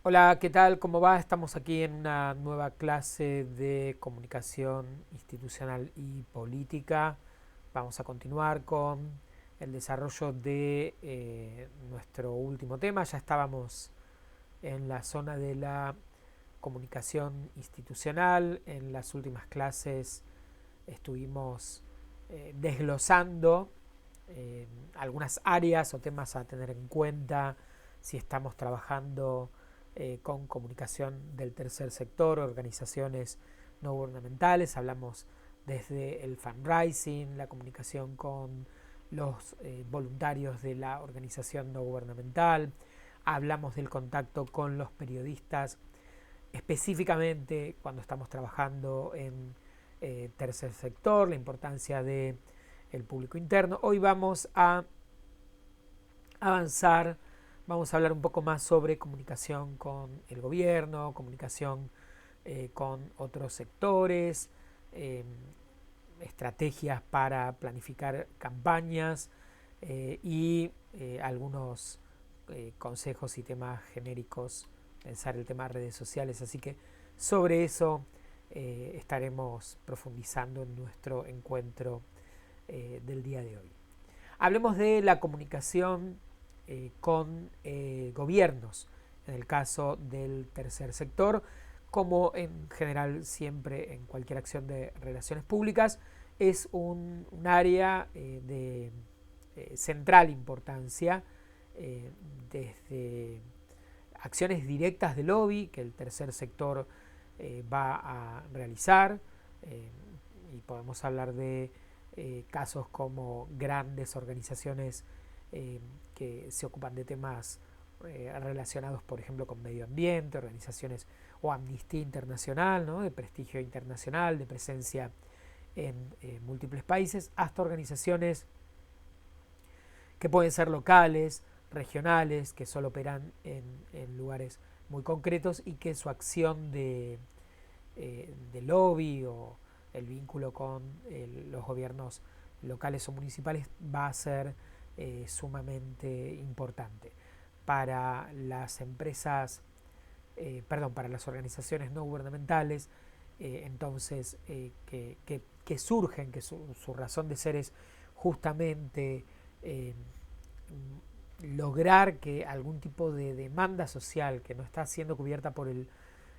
Hola, ¿qué tal? ¿Cómo va? Estamos aquí en una nueva clase de comunicación institucional y política. Vamos a continuar con el desarrollo de nuestro último tema. Ya estábamos en la zona de la comunicación institucional. En las últimas clases estuvimos desglosando algunas áreas o temas a tener en cuenta si estamos trabajando con comunicación del tercer sector, organizaciones no gubernamentales. Hablamos desde el fundraising, la comunicación con los voluntarios de la organización no gubernamental. Hablamos del contacto con los periodistas, específicamente cuando estamos trabajando en tercer sector, la importancia de el público interno. Hoy vamos a avanzar, vamos a hablar un poco más sobre comunicación con el gobierno, comunicación con otros sectores, eh, estrategias para planificar campañas algunos consejos y temas genéricos, pensar el tema de redes sociales. Así que sobre eso estaremos profundizando en nuestro encuentro del día de hoy. Hablemos de la comunicación con gobiernos, en el caso del tercer sector, como en general siempre en cualquier acción de relaciones públicas, es un área de central importancia, desde acciones directas de lobby que el tercer sector va a realizar, eh, y podemos hablar de casos como grandes organizaciones que se ocupan de temas relacionados, por ejemplo, con medio ambiente, organizaciones o Amnistía Internacional, ¿no? De prestigio internacional, de presencia en múltiples países, hasta organizaciones que pueden ser locales, regionales, que solo operan en lugares muy concretos y que su acción de lobby o el vínculo con los gobiernos locales o municipales va a ser sumamente importante para las empresas, para las organizaciones no gubernamentales. Entonces que surgen, que su razón de ser es justamente eh, lograr que algún tipo de demanda social que no está siendo cubierta por el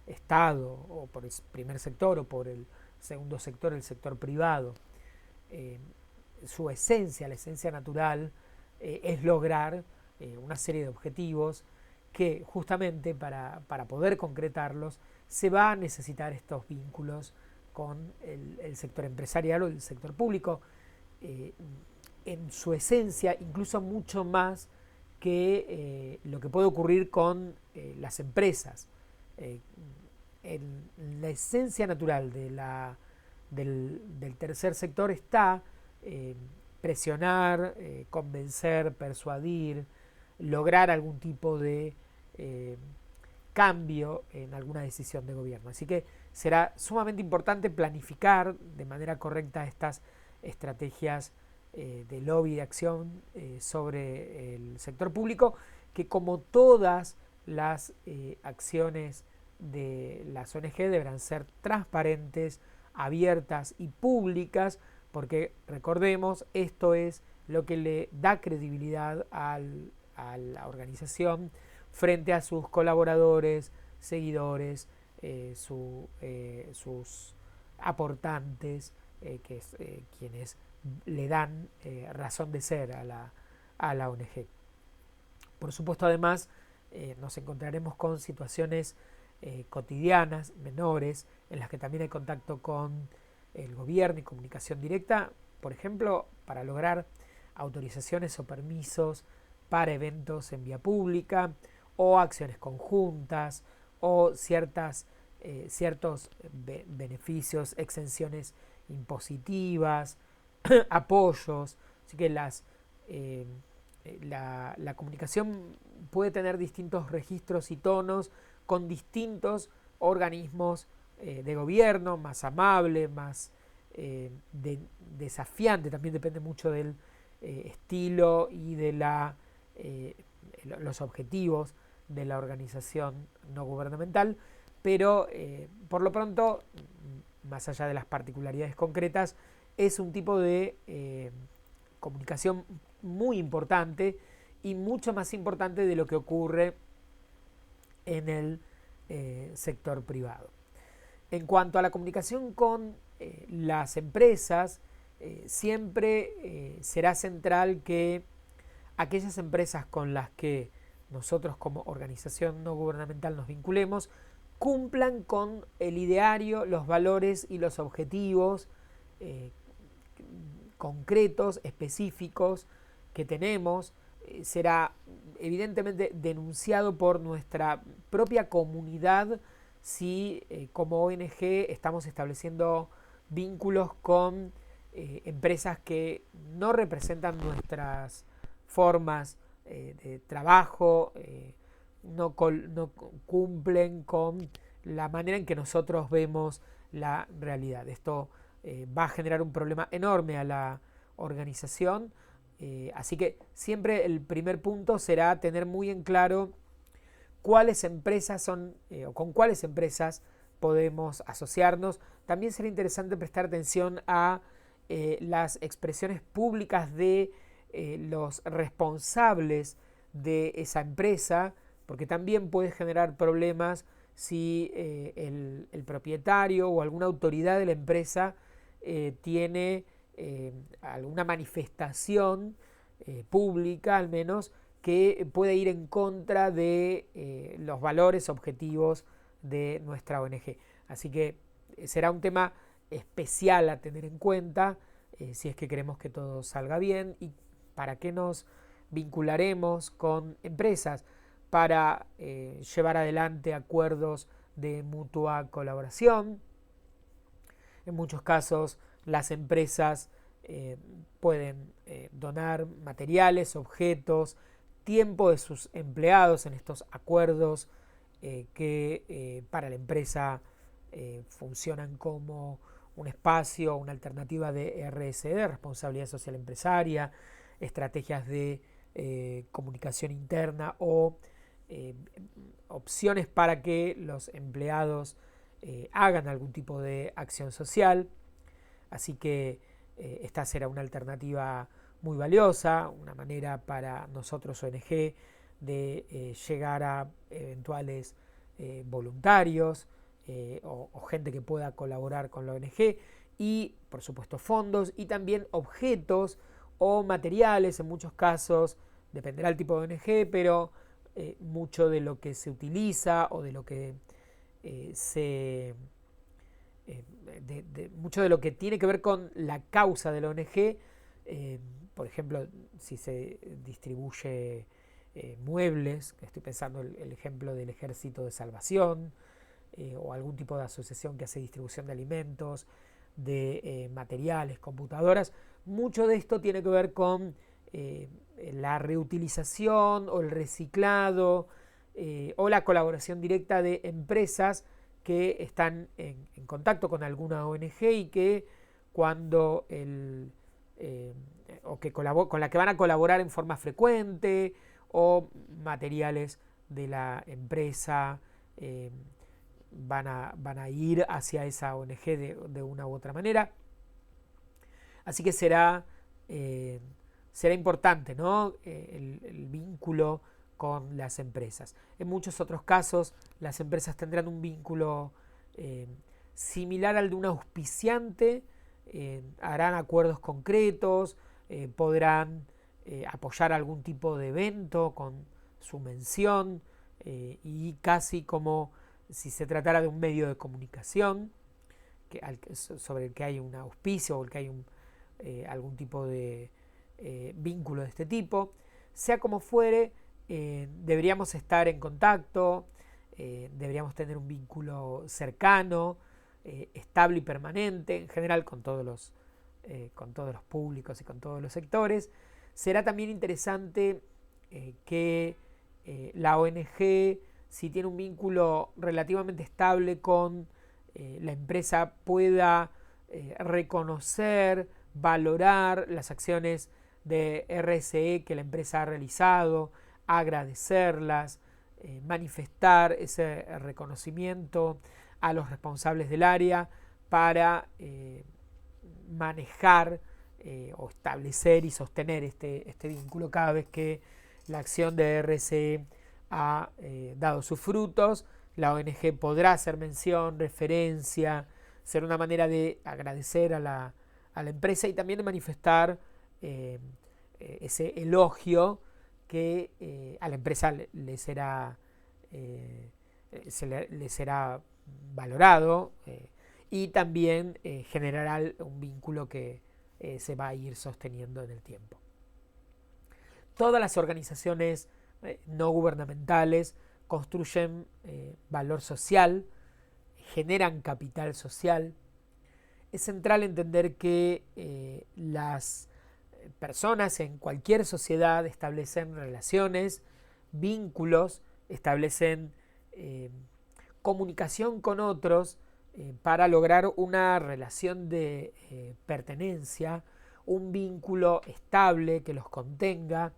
Estado o por el primer sector o por el segundo sector, el sector privado, eh, su esencia, la esencia natural, es lograr una serie de objetivos que justamente para poder concretarlos se va a necesitar estos vínculos con el sector empresarial o el sector público, eh, en su esencia incluso mucho más que lo que puede ocurrir con las empresas. Eh, en la esencia natural del tercer sector está eh, presionar, convencer, persuadir, lograr algún tipo de eh, cambio en alguna decisión de gobierno. Así que será sumamente importante planificar de manera correcta estas estrategias de lobby de acción sobre el sector público, que como todas las acciones de las ONG deberán ser transparentes, abiertas y públicas, porque recordemos, esto es lo que le da credibilidad a la organización frente a sus colaboradores, seguidores, sus aportantes, que es quienes le dan razón de ser a la ONG. Por supuesto, además, nos encontraremos con situaciones cotidianas, menores, en las que también hay contacto con el gobierno y comunicación directa, por ejemplo, para lograr autorizaciones o permisos para eventos en vía pública o acciones conjuntas o ciertos beneficios, exenciones impositivas, apoyos. Así que eh, la comunicación puede tener distintos registros y tonos con distintos organismos de gobierno, más amable, más desafiante, también depende mucho del estilo y de los objetivos de la organización no gubernamental, pero por lo pronto, más allá de las particularidades concretas, es un tipo de comunicación muy importante y mucho más importante de lo que ocurre en el sector privado. En cuanto a la comunicación con las empresas, siempre será central que aquellas empresas con las que nosotros como organización no gubernamental nos vinculemos cumplan con el ideario, los valores y los objetivos concretos, específicos que tenemos. Será evidentemente denunciado por nuestra propia comunidad si como ONG estamos estableciendo vínculos con empresas que no representan nuestras formas de trabajo, no cumplen con la manera en que nosotros vemos la realidad. Esto va a generar un problema enorme a la organización, así que siempre el primer punto será tener muy en claro cuáles empresas son o con cuáles empresas podemos asociarnos. También será interesante prestar atención a las expresiones públicas de los responsables de esa empresa, porque también puede generar problemas si el propietario o alguna autoridad de la empresa tiene alguna manifestación pública al menos que puede ir en contra de los valores objetivos de nuestra ONG. Así que será un tema especial a tener en cuenta si es que queremos que todo salga bien. ¿Y para qué nos vincularemos con empresas? Para llevar adelante acuerdos de mutua colaboración. En muchos casos las empresas pueden donar materiales, objetos, tiempo de sus empleados en estos acuerdos que para la empresa funcionan como un espacio, una alternativa de RSE, responsabilidad social empresaria, estrategias de comunicación interna o opciones para que los empleados hagan algún tipo de acción social. Así que esta será una alternativa muy valiosa, una manera para nosotros ONG de llegar a eventuales voluntarios o gente que pueda colaborar con la ONG y por supuesto fondos y también objetos o materiales. En muchos casos dependerá del tipo de ONG, pero mucho de lo que se utiliza o de lo que mucho de lo que tiene que ver con la causa de la ONG, por ejemplo, si se distribuye muebles, estoy pensando el ejemplo del Ejército de Salvación, o algún tipo de asociación que hace distribución de alimentos, de materiales, computadoras, mucho de esto tiene que ver con la reutilización o el reciclado o la colaboración directa de empresas que están en contacto con alguna ONG y que cuando con la que van a colaborar en forma frecuente o materiales de la empresa van a ir hacia esa ONG de una u otra manera. Así que será importante, ¿no? el vínculo con las empresas. En muchos otros casos las empresas tendrán un vínculo similar al de un auspiciante, harán acuerdos concretos, podrán apoyar algún tipo de evento con su mención y casi como si se tratara de un medio de comunicación sobre el que hay un auspicio o el que hay algún tipo de vínculo de este tipo. Sea como fuere, deberíamos estar en contacto, deberíamos tener un vínculo cercano, estable y permanente, en general con todos los públicos y con todos los sectores. Será también interesante que la ONG, si tiene un vínculo relativamente estable con la empresa, pueda reconocer, valorar las acciones de RSE que la empresa ha realizado, agradecerlas, manifestar ese reconocimiento a los responsables del área para manejar o establecer y sostener este vínculo cada vez que la acción de RCE ha dado sus frutos. La ONG podrá hacer mención, referencia, ser una manera de agradecer a la empresa y también de manifestar ese elogio que a la empresa le será valorado y también generará un vínculo que se va a ir sosteniendo en el tiempo. Todas las organizaciones no gubernamentales construyen valor social, generan capital social. Es central entender que las personas en cualquier sociedad establecen relaciones, vínculos, establecen comunicación con otros para lograr una relación de pertenencia, un vínculo estable que los contenga.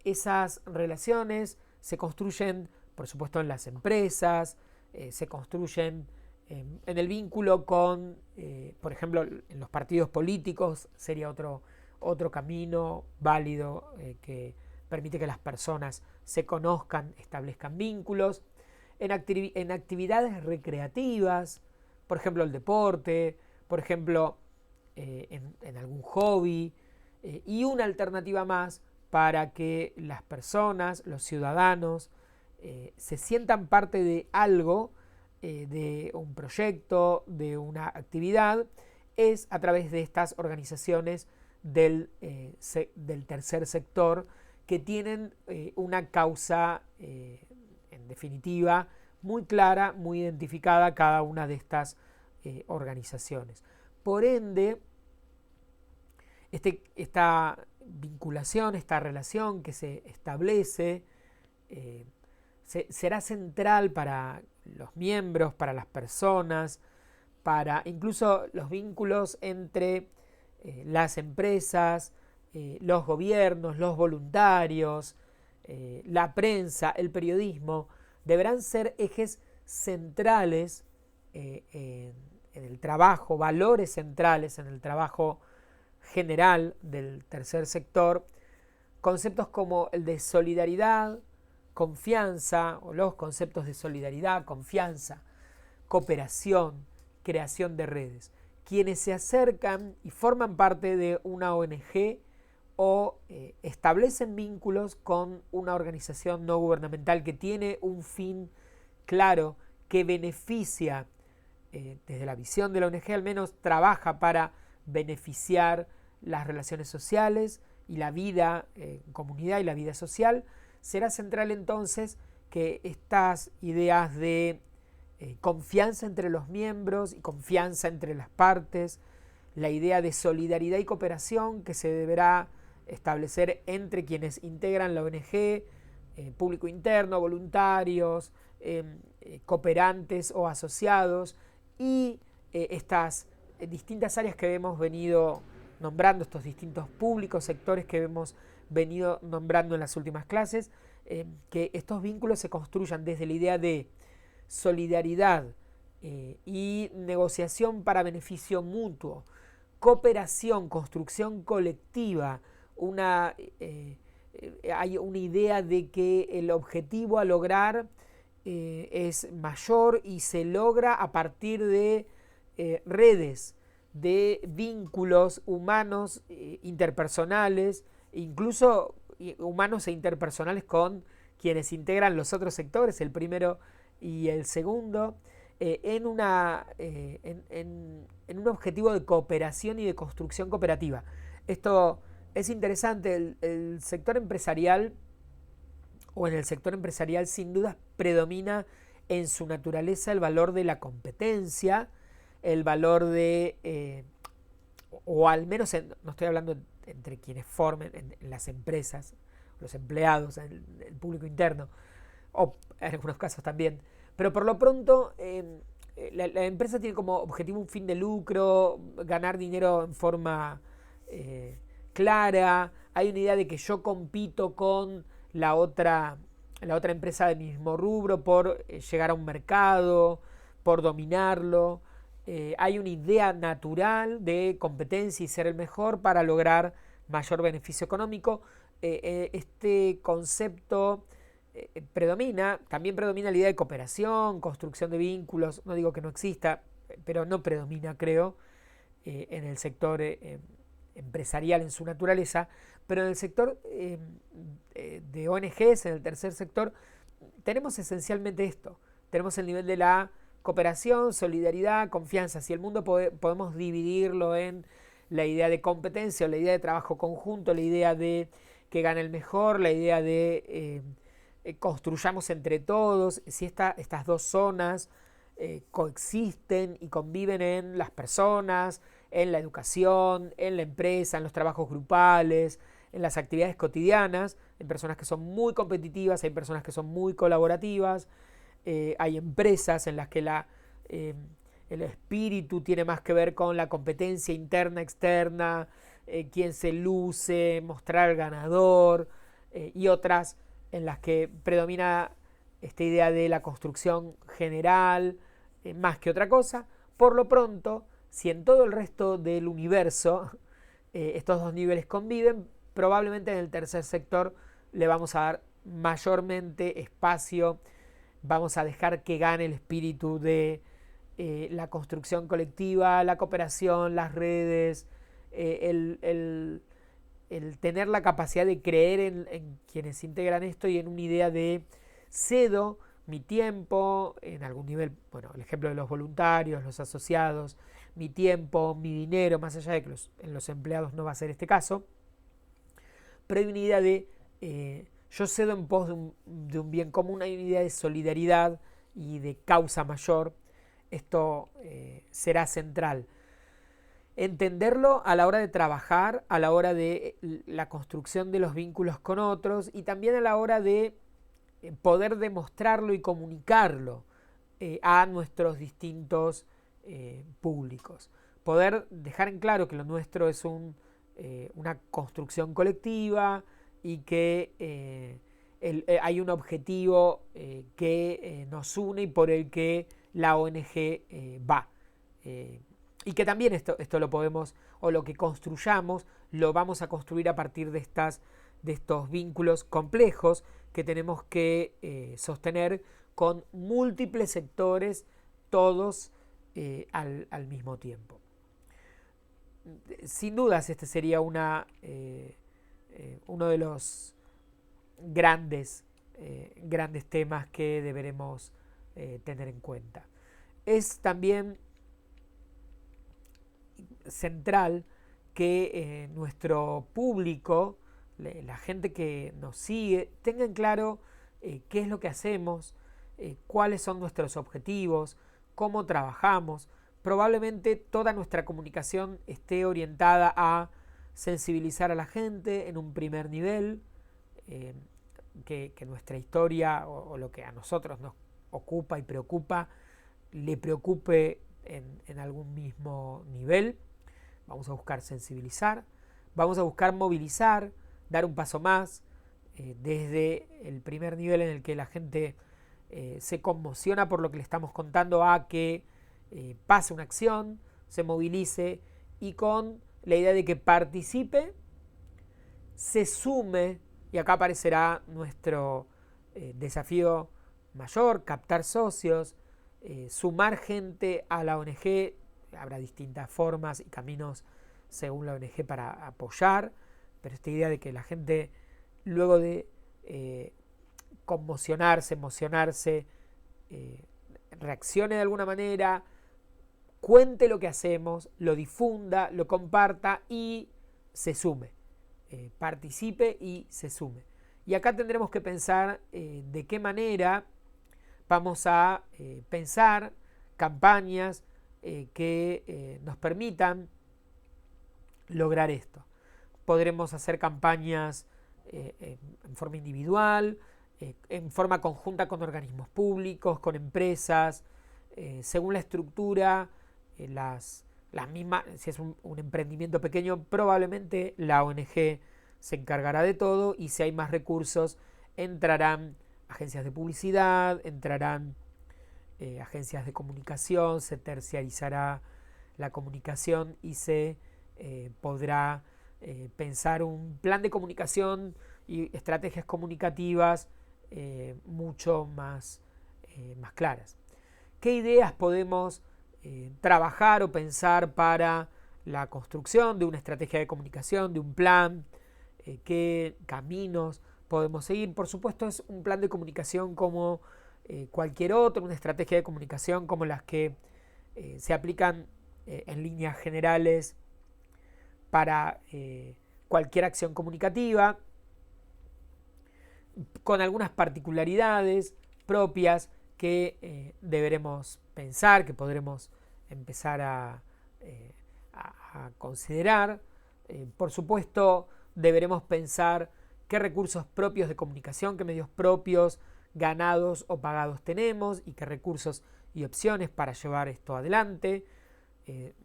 Esas relaciones se construyen, por supuesto, en las empresas, se construyen en el vínculo con, por ejemplo, en los partidos políticos sería otro camino válido que permite que las personas se conozcan, establezcan vínculos. En actividades recreativas, por ejemplo, el deporte, por ejemplo, en algún hobby, y una alternativa más para que las personas, los ciudadanos, se sientan parte de algo, de un proyecto, de una actividad, es a través de estas organizaciones del tercer sector que tienen una causa, en definitiva, muy clara, muy identificada cada una de estas organizaciones. Por ende, esta vinculación, esta relación que se establece será central para los miembros, para las personas, para incluso los vínculos entre las empresas, los gobiernos, los voluntarios, la prensa, el periodismo, deberán ser ejes centrales en el trabajo, valores centrales en el trabajo general del tercer sector, conceptos como el de solidaridad, confianza, o los conceptos de solidaridad, confianza, cooperación, creación de redes. Quienes se acercan y forman parte de una ONG o establecen vínculos con una organización no gubernamental que tiene un fin claro, que beneficia, desde la visión de la ONG al menos, trabaja para beneficiar las relaciones sociales y la vida en comunidad y la vida social, será central entonces que estas ideas de confianza entre los miembros y confianza entre las partes, la idea de solidaridad y cooperación que se deberá establecer entre quienes integran la ONG, público interno, voluntarios, cooperantes o asociados, y estas distintas áreas que hemos venido nombrando, estos distintos públicos, sectores que hemos venido nombrando en las últimas clases, que estos vínculos se construyan desde la idea de solidaridad y negociación para beneficio mutuo, cooperación, construcción colectiva, hay una idea de que el objetivo a lograr es mayor y se logra a partir de redes, de vínculos humanos, interpersonales, incluso humanos e interpersonales con quienes integran los otros sectores, el primero y el segundo, en un objetivo de cooperación y de construcción cooperativa. Esto es interesante. El sector empresarial, o en el sector empresarial, sin duda predomina en su naturaleza el valor de la competencia, el valor de, o al menos, no estoy hablando entre quienes formen en las empresas, los empleados, el público interno, o en algunos casos también, pero por lo pronto la empresa tiene como objetivo un fin de lucro, ganar dinero en forma clara. Hay una idea de que yo compito con la otra la otra empresa del mismo rubro por llegar a un mercado, por dominarlo. Hay una idea natural de competencia y ser el mejor para lograr mayor beneficio económico. Este concepto también predomina la idea de cooperación, construcción de vínculos. No digo que no exista, pero no predomina, creo, en el sector empresarial en su naturaleza, pero en el sector de ONGs, en el tercer sector, tenemos esencialmente esto. Tenemos el nivel de la cooperación, solidaridad, confianza. Si el mundo podemos dividirlo en la idea de competencia o la idea de trabajo conjunto, la idea de que gane el mejor, la idea de construyamos entre todos, si estas dos zonas coexisten y conviven en las personas, en la educación, en la empresa, en los trabajos grupales, en las actividades cotidianas. Hay personas que son muy competitivas, hay personas que son muy colaborativas, hay empresas en las que el espíritu tiene más que ver con la competencia interna, externa, quién se luce, mostrar al ganador, y otras en las que predomina esta idea de la construcción general, más que otra cosa. Por lo pronto, si en todo el resto del universo estos dos niveles conviven, probablemente en el tercer sector le vamos a dar mayormente espacio, vamos a dejar que gane el espíritu de la construcción colectiva, la cooperación, las redes, el tener la capacidad de creer en quienes integran esto y en una idea de cedo mi tiempo, en algún nivel, bueno, el ejemplo de los voluntarios, los asociados, mi tiempo, mi dinero, más allá de que en los empleados no va a ser este caso, pero hay una idea de yo cedo en pos de un bien común, hay una idea de solidaridad y de causa mayor. Esto será central. Entenderlo a la hora de trabajar, a la hora de la construcción de los vínculos con otros y también a la hora de poder demostrarlo y comunicarlo a nuestros distintos públicos. Poder dejar en claro que lo nuestro es una construcción colectiva y que hay un objetivo que nos une y por el que la ONG va. Y que también esto lo podemos, o lo que construyamos, lo vamos a construir a partir de estos vínculos complejos que tenemos que sostener con múltiples sectores, todos al mismo tiempo. Sin dudas este sería uno de los grandes temas que deberemos tener en cuenta. Es también central que nuestro público, la gente que nos sigue, tenga en claro qué es lo que hacemos, cuáles son nuestros objetivos, cómo trabajamos. Probablemente toda nuestra comunicación esté orientada a sensibilizar a la gente en un primer nivel, que nuestra historia o lo que a nosotros nos ocupa y preocupa le preocupe en algún mismo nivel. Vamos a buscar sensibilizar, vamos a buscar movilizar, dar un paso más desde el primer nivel en el que la gente se conmociona por lo que le estamos contando a que pase una acción, se movilice y con la idea de que participe, se sume, y acá aparecerá nuestro desafío mayor, captar socios, sumar gente a la ONG. Habrá distintas formas y caminos según la ONG para apoyar, pero esta idea de que la gente, luego de conmocionarse, emocionarse, reaccione de alguna manera, cuente lo que hacemos, lo difunda, lo comparta y se sume, participe y se sume. Y acá tendremos que pensar de qué manera vamos a pensar campañas que nos permitan lograr esto. Podremos hacer campañas en forma individual, en forma conjunta con organismos públicos, con empresas, según la estructura, las mismas. Si es un emprendimiento pequeño, probablemente la ONG se encargará de todo y si hay más recursos entrarán agencias de publicidad, entrarán agencias de comunicación, se terciarizará la comunicación y se podrá pensar un plan de comunicación y estrategias comunicativas mucho más claras. ¿Qué ideas podemos trabajar o pensar para la construcción de una estrategia de comunicación, de un plan? ¿Qué caminos podemos seguir? Por supuesto, es un plan de comunicación como cualquier otro, una estrategia de comunicación como las que se aplican en líneas generales para cualquier acción comunicativa, con algunas particularidades propias que deberemos pensar, que podremos empezar a considerar. Por supuesto, deberemos pensar qué recursos propios de comunicación, qué medios propios ganados o pagados tenemos y qué recursos y opciones para llevar esto adelante. En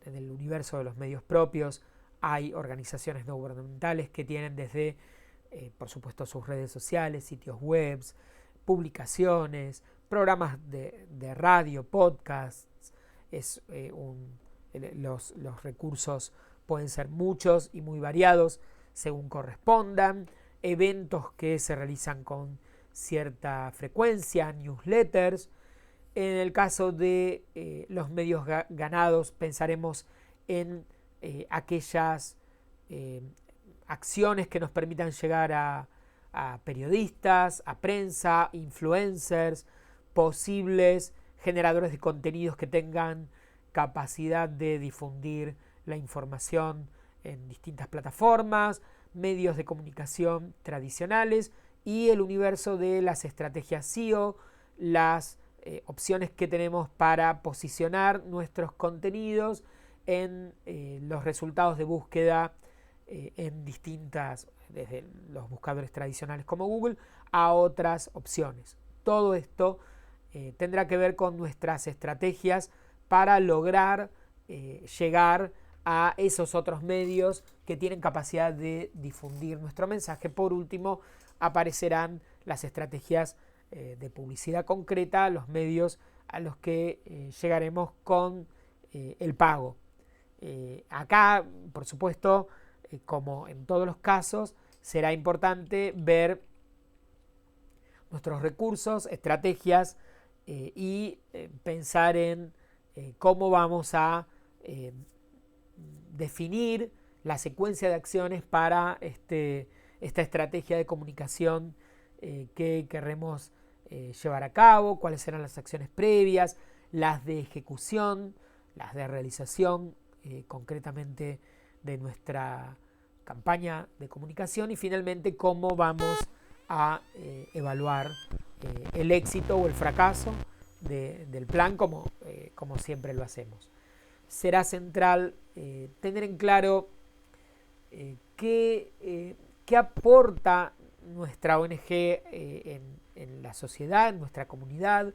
el universo de los medios propios hay organizaciones no gubernamentales que tienen desde, por supuesto, sus redes sociales, sitios web, publicaciones, programas de radio, podcasts. Los recursos pueden ser muchos y muy variados según correspondan, eventos que se realizan con cierta frecuencia, newsletters. En el caso de los medios ganados, pensaremos en aquellas acciones que nos permitan llegar a periodistas, a prensa, influencers, posibles generadores de contenidos que tengan capacidad de difundir la información en distintas plataformas, medios de comunicación tradicionales y el universo de las estrategias SEO, las opciones que tenemos para posicionar nuestros contenidos en los resultados de búsqueda en distintas, desde los buscadores tradicionales como Google a otras opciones. Todo esto tendrá que ver con nuestras estrategias para lograr llegar a esos otros medios que tienen capacidad de difundir nuestro mensaje. Por último, aparecerán las estrategias de publicidad concreta, los medios a los que llegaremos con el pago. Acá, por supuesto, como en todos los casos, será importante ver nuestros recursos, estrategias y pensar en cómo vamos a definir la secuencia de acciones para esta estrategia de comunicación que queremos llevar a cabo, cuáles serán las acciones previas, las de ejecución, las de realización concretamente de nuestra campaña de comunicación y finalmente cómo vamos a evaluar el éxito o el fracaso del plan como siempre lo hacemos. Será central tener en claro qué aporta nuestra ONG en la sociedad, en nuestra comunidad.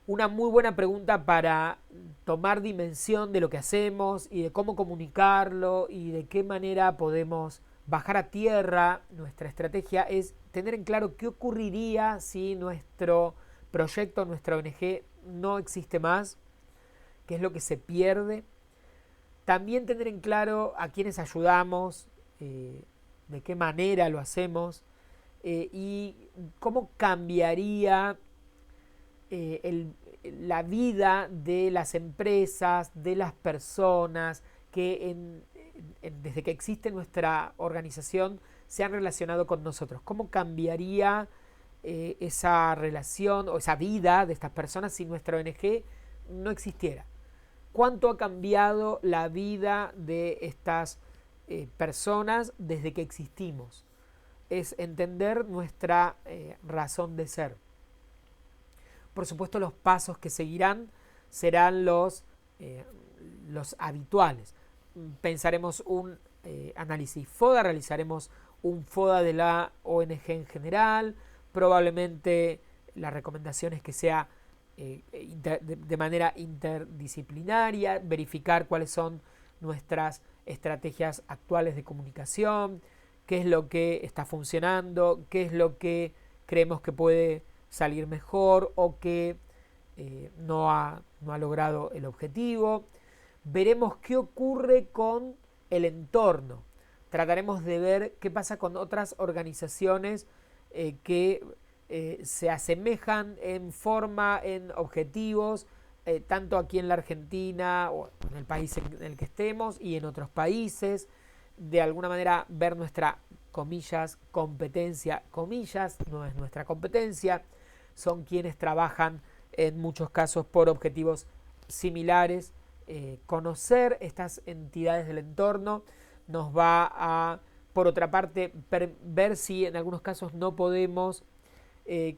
Una muy buena pregunta para tomar dimensión de lo que hacemos y de cómo comunicarlo y de qué manera podemos bajar a tierra nuestra estrategia es tener en claro qué ocurriría si nuestro proyecto, nuestra ONG no existe más, qué es lo que se pierde. También tener en claro a quiénes ayudamos, de qué manera lo hacemos y cómo cambiaría la vida de las empresas, de las personas que desde que existe nuestra organización se han relacionado con nosotros. ¿Cómo cambiaría esa relación o esa vida de estas personas si nuestra ONG no existiera? ¿Cuánto ha cambiado la vida de estas personas desde que existimos? Es entender nuestra razón de ser. Por supuesto, los pasos que seguirán serán los habituales. Pensaremos un análisis FODA, realizaremos un FODA de la ONG en general, probablemente la recomendación es que sea de manera interdisciplinaria, verificar cuáles son nuestras estrategias actuales de comunicación, qué es lo que está funcionando, qué es lo que creemos que puede salir mejor o que no ha logrado el objetivo. Veremos qué ocurre con el entorno. Trataremos de ver qué pasa con otras organizaciones que se asemejan en forma, en objetivos, tanto aquí en la Argentina o en el país en el que estemos y en otros países. De alguna manera ver nuestra, comillas, competencia, comillas, no es nuestra competencia, son quienes trabajan en muchos casos por objetivos similares. Conocer estas entidades del entorno nos va a, por otra parte, ver si en algunos casos no podemos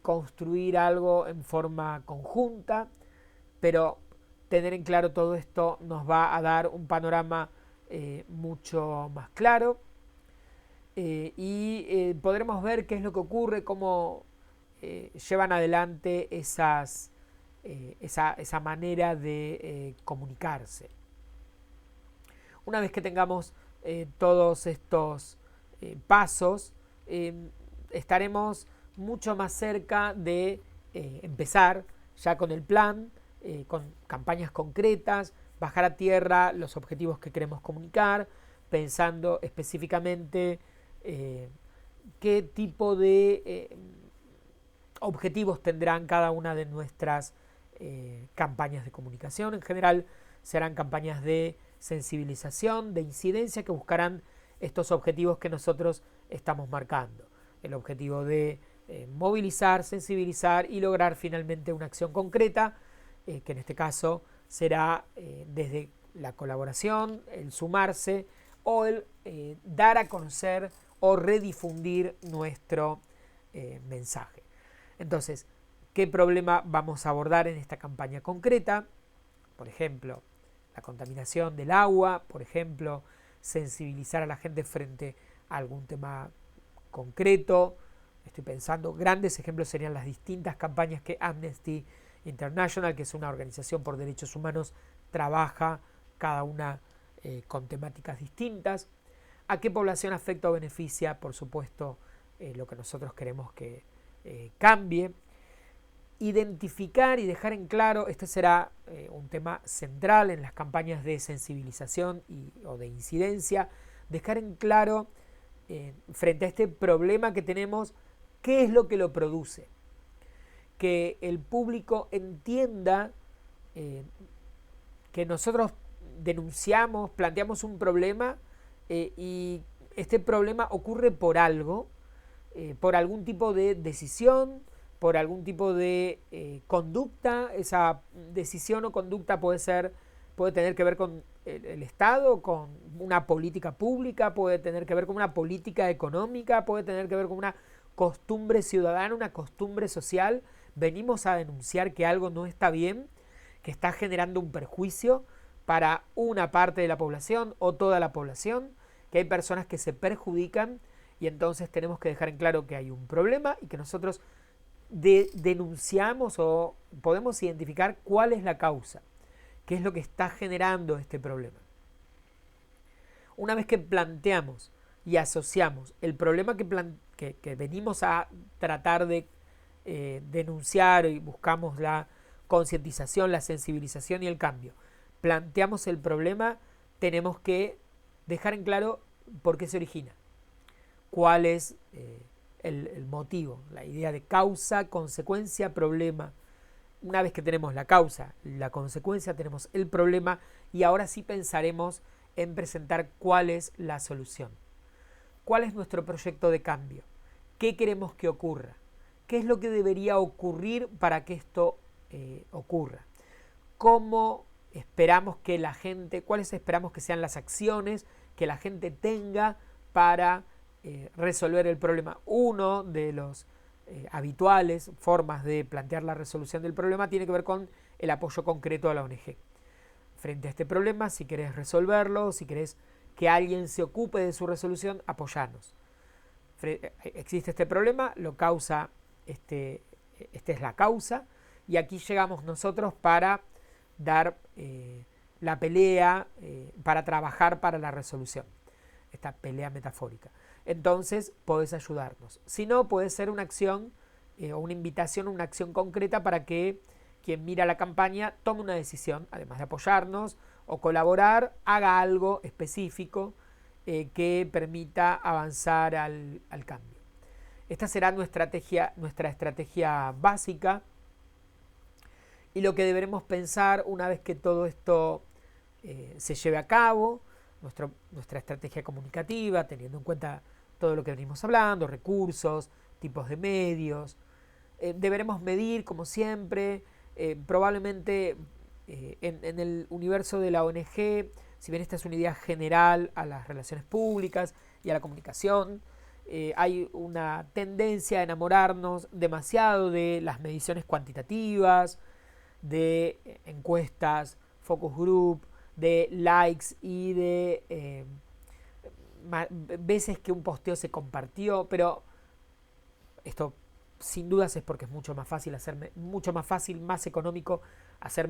construir algo en forma conjunta, pero tener en claro todo esto nos va a dar un panorama mucho más claro y podremos ver qué es lo que ocurre, cómo llevan adelante esa manera de comunicarse. Una vez que tengamos todos estos pasos, estaremos mucho más cerca de empezar ya con el plan, con campañas concretas, bajar a tierra los objetivos que queremos comunicar, pensando específicamente qué tipo de objetivos tendrán cada una de nuestras campañas de comunicación. En general serán campañas de sensibilización, de incidencia, que buscarán estos objetivos que nosotros estamos marcando. El objetivo de movilizar, sensibilizar y lograr finalmente una acción concreta, que en este caso será desde la colaboración, el sumarse o el dar a conocer o redifundir nuestro mensaje. Entonces, ¿qué problema vamos a abordar en esta campaña concreta? Por ejemplo, la contaminación del agua, por ejemplo, sensibilizar a la gente frente a algún tema concreto. Estoy pensando, grandes ejemplos serían las distintas campañas que Amnesty International, que es una organización por derechos humanos, trabaja, cada una con temáticas distintas. ¿A qué población afecta o beneficia? Por supuesto, lo que nosotros queremos que cambie. Identificar y dejar en claro, este será un tema central en las campañas de sensibilización o de incidencia, dejar en claro frente a este problema que tenemos, qué es lo que lo produce. Que el público entienda que nosotros denunciamos, planteamos un problema y este problema ocurre por algo, por algún tipo de decisión, por algún tipo de conducta. Esa decisión o conducta puede tener que ver con el Estado, con una política pública, puede tener que ver con una política económica, puede tener que ver con una costumbre ciudadana, una costumbre social. Venimos a denunciar que algo no está bien, que está generando un perjuicio para una parte de la población o toda la población, que hay personas que se perjudican, y entonces tenemos que dejar en claro que hay un problema y que nosotros denunciamos o podemos identificar cuál es la causa, qué es lo que está generando este problema. Una vez que planteamos y asociamos el problema que venimos a tratar de denunciar y buscamos la concientización, la sensibilización y el cambio, planteamos el problema, tenemos que dejar en claro por qué se origina, cuál es el motivo, la idea de causa, consecuencia, problema. Una vez que tenemos la causa, la consecuencia, tenemos el problema, y ahora sí pensaremos en presentar cuál es la solución. ¿Cuál es nuestro proyecto de cambio? ¿Qué queremos que ocurra? ¿Qué es lo que debería ocurrir para que esto ocurra? ¿Cómo esperamos que la gente, cuáles esperamos que sean las acciones que la gente tenga para resolver el problema? Uno de los habituales formas de plantear la resolución del problema tiene que ver con el apoyo concreto a la ONG. Frente a este problema, si querés resolverlo, si querés que alguien se ocupe de su resolución, apoyanos. Existe este problema, lo causa, esta es la causa, y aquí llegamos nosotros para dar la pelea, para trabajar para la resolución, esta pelea metafórica. Entonces podés ayudarnos. Si no, puede ser una acción o una invitación, una acción concreta para que quien mira la campaña tome una decisión, además de apoyarnos o colaborar, haga algo específico que permita avanzar al cambio. Esta será nuestra estrategia básica y lo que deberemos pensar una vez que todo esto se lleve a cabo, nuestra estrategia comunicativa, teniendo en cuenta todo lo que venimos hablando, recursos, tipos de medios. Deberemos medir, como siempre, probablemente en el universo de la ONG, si bien esta es una idea general a las relaciones públicas y a la comunicación, hay una tendencia a enamorarnos demasiado de las mediciones cuantitativas, de encuestas, focus group, de likes y de veces que un posteo se compartió, pero esto sin dudas es porque es mucho más fácil más económico hacer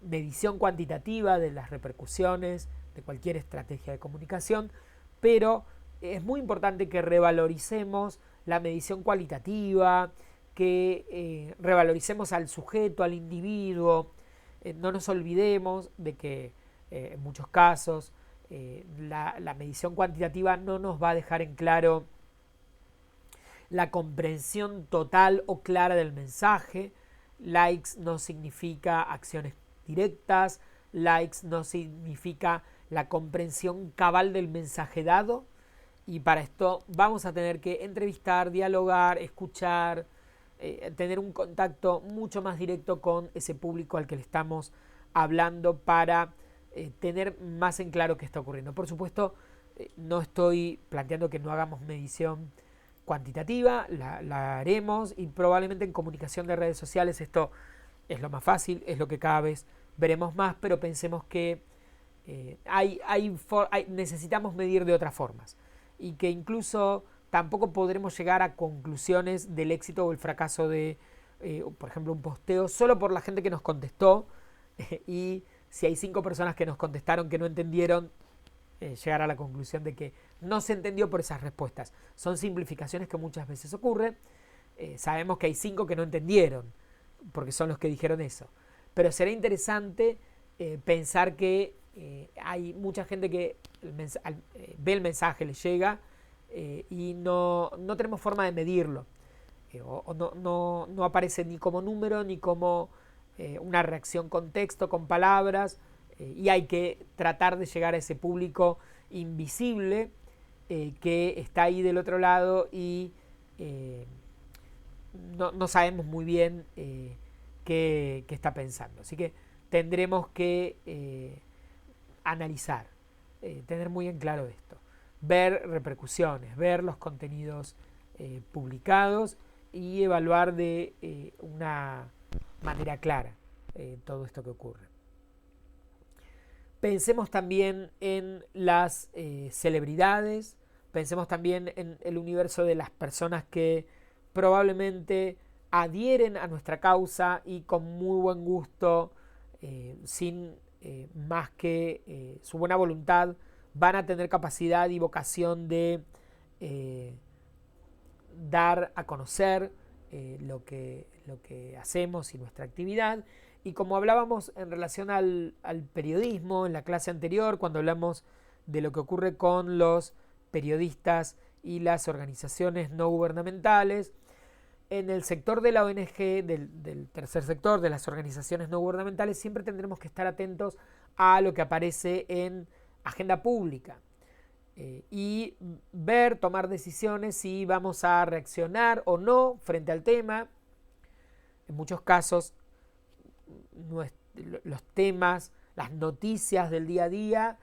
medición cuantitativa de las repercusiones de cualquier estrategia de comunicación, pero es muy importante que revaloricemos la medición cualitativa, que revaloricemos al sujeto, al individuo, no nos olvidemos de que en muchos casos la medición cuantitativa no nos va a dejar en claro la comprensión total o clara del mensaje. Likes no significa acciones directas, likes no significa la comprensión cabal del mensaje dado, y para esto vamos a tener que entrevistar, dialogar, escuchar, tener un contacto mucho más directo con ese público al que le estamos hablando para tener más en claro qué está ocurriendo. Por supuesto, no estoy planteando que no hagamos medición cuantitativa, la haremos, y probablemente en comunicación de redes sociales esto es lo más fácil, es lo que cada vez veremos más, pero pensemos que necesitamos medir de otras formas y que incluso tampoco podremos llegar a conclusiones del éxito o el fracaso de, por ejemplo, un posteo solo por la gente que nos contestó y si hay 5 personas que nos contestaron que no entendieron, llegar a la conclusión de que no se entendió por esas respuestas. Son simplificaciones que muchas veces ocurren. Sabemos que hay 5 que no entendieron, porque son los que dijeron eso. Pero será interesante pensar que hay mucha gente que ve el mensaje, le llega y no tenemos forma de medirlo. O no aparece ni como número ni como una reacción con texto, con palabras, y hay que tratar de llegar a ese público invisible que está ahí del otro lado y no sabemos muy bien qué está pensando. Así que tendremos que analizar, tener muy en claro esto, ver repercusiones, ver los contenidos publicados y evaluar de una manera clara todo esto que ocurre. Pensemos también en las celebridades, pensemos también en el universo de las personas que probablemente adhieren a nuestra causa y con muy buen gusto, sin más que su buena voluntad, van a tener capacidad y vocación de dar a conocer lo que hacemos y nuestra actividad. Y como hablábamos en relación al periodismo en la clase anterior, cuando hablamos de lo que ocurre con los periodistas y las organizaciones no gubernamentales, en el sector de la ONG, del tercer sector, de las organizaciones no gubernamentales, siempre tendremos que estar atentos a lo que aparece en agenda pública y ver, tomar decisiones si vamos a reaccionar o no frente al tema. En muchos casos los temas, las noticias del día a día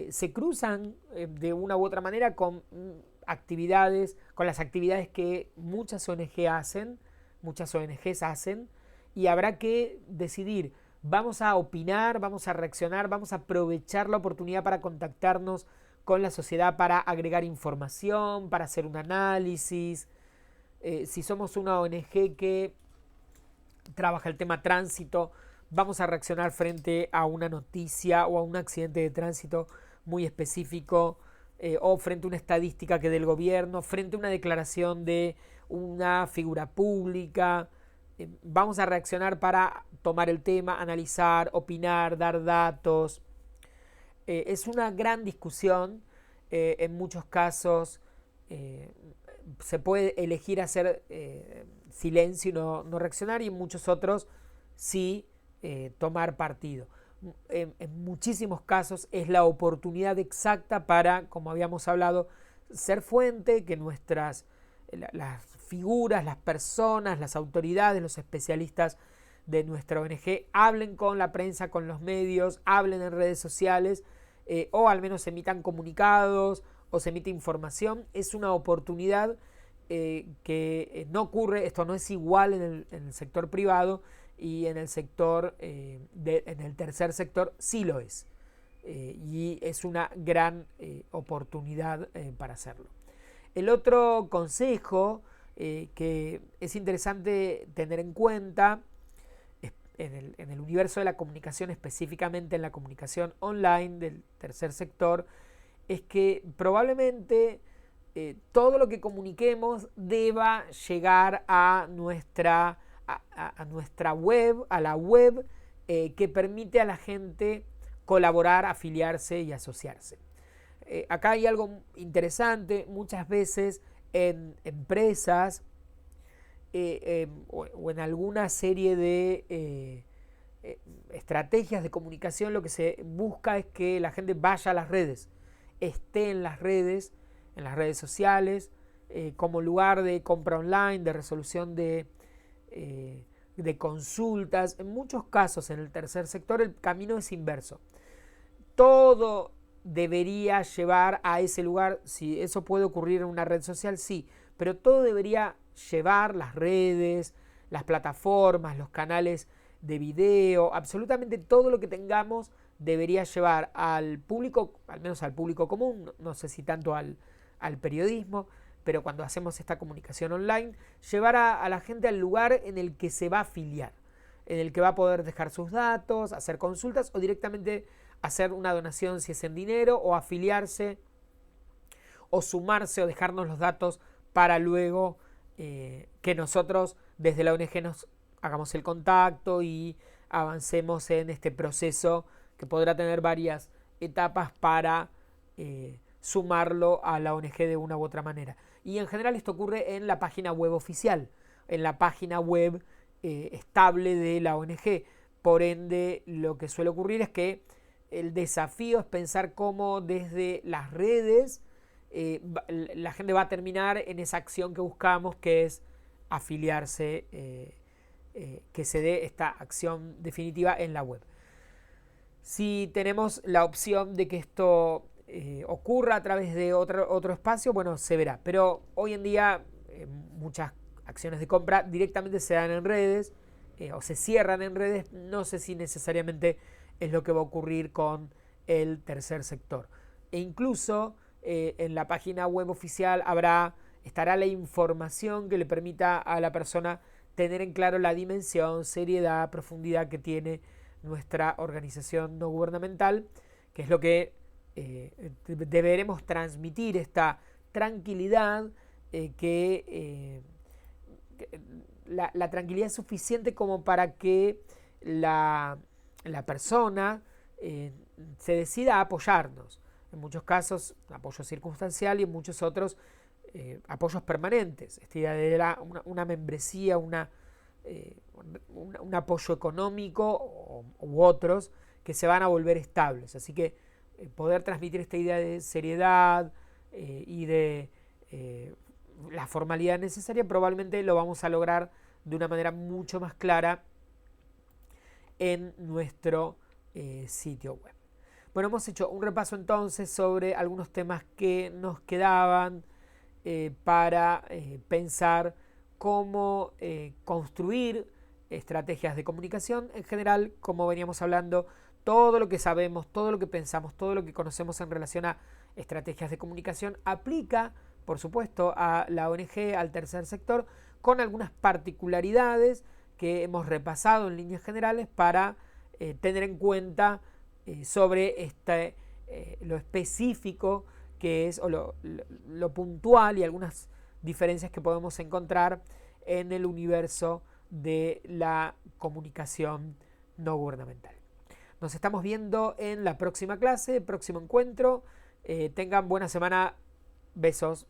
se cruzan de una u otra manera con las actividades que muchas ONGs hacen, y habrá que decidir, vamos a opinar, vamos a reaccionar, vamos a aprovechar la oportunidad para contactarnos con la sociedad, para agregar información, para hacer un análisis. Si somos una ONG que trabaja el tema tránsito, vamos a reaccionar frente a una noticia o a un accidente de tránsito muy específico o frente a una estadística que del gobierno, frente a una declaración de una figura pública. Vamos a reaccionar para tomar el tema, analizar, opinar, dar datos. Es una gran discusión. En muchos casos se puede elegir hacer silencio y no reaccionar, y en muchos otros sí tomar partido. En muchísimos casos es la oportunidad exacta para, como habíamos hablado, ser fuente, que las figuras, las personas, las autoridades, los especialistas de nuestra ONG hablen con la prensa, con los medios, hablen en redes sociales, o al menos emitan comunicados o se emite información. Es una oportunidad que no ocurre. Esto no es igual en el sector privado, y en el sector, en el tercer sector sí lo es. Y es una gran oportunidad para hacerlo. El otro consejo que es interesante tener en cuenta en el universo de la comunicación, específicamente en la comunicación online del tercer sector, es que probablemente todo lo que comuniquemos deba llegar a nuestra web, a la web que permite a la gente colaborar, afiliarse y asociarse. Acá hay algo interesante. Muchas veces en empresas o en alguna serie de estrategias de comunicación, lo que se busca es que la gente vaya a las redes, esté en las redes sociales, como lugar de compra online, de resolución de consultas. En muchos casos en el tercer sector el camino es inverso. Todo debería llevar a ese lugar. Si eso puede ocurrir en una red social, sí, pero todo debería llevar, las redes, las plataformas, los canales de video, absolutamente todo lo que tengamos debería llevar al público, al menos al público común, no sé si tanto al periodismo, pero cuando hacemos esta comunicación online, llevar a la gente al lugar en el que se va a afiliar, en el que va a poder dejar sus datos, hacer consultas o directamente hacer una donación si es en dinero, o afiliarse o sumarse o dejarnos los datos para luego que nosotros desde la ONG nos hagamos el contacto y avancemos en este proceso que podrá tener varias etapas para sumarlo a la ONG de una u otra manera. Y en general esto ocurre en la página web oficial, en la página web estable de la ONG. Por ende, lo que suele ocurrir es que el desafío es pensar cómo desde las redes la gente va a terminar en esa acción que buscamos, que es afiliarse, que se dé esta acción definitiva en la web. Si tenemos la opción de que esto ocurra a través de otro espacio, bueno, se verá. Pero hoy en día muchas acciones de compra directamente se dan en redes o se cierran en redes. No sé si necesariamente es lo que va a ocurrir con el tercer sector. E incluso en la página web oficial estará la información que le permita a la persona tener en claro la dimensión, seriedad, profundidad que tiene nuestra organización no gubernamental, que es lo que deberemos transmitir, esta tranquilidad, la tranquilidad es suficiente como para que la persona se decida a apoyarnos. En muchos casos apoyo circunstancial y en muchos otros apoyos permanentes. Esta idea de una membresía, un apoyo económico u otros que se van a volver estables. Así que poder transmitir esta idea de seriedad y de la formalidad necesaria probablemente lo vamos a lograr de una manera mucho más clara en nuestro sitio web. Bueno, hemos hecho un repaso entonces sobre algunos temas que nos quedaban para pensar cómo construir estrategias de comunicación. En general, como veníamos hablando, todo lo que sabemos, todo lo que pensamos, todo lo que conocemos en relación a estrategias de comunicación aplica, por supuesto, a la ONG, al tercer sector, con algunas particularidades que hemos repasado en líneas generales para tener en cuenta sobre lo específico que es lo puntual y algunas diferencias que podemos encontrar en el universo de la comunicación no gubernamental. Nos estamos viendo en la próxima clase, próximo encuentro. Tengan buena semana. Besos.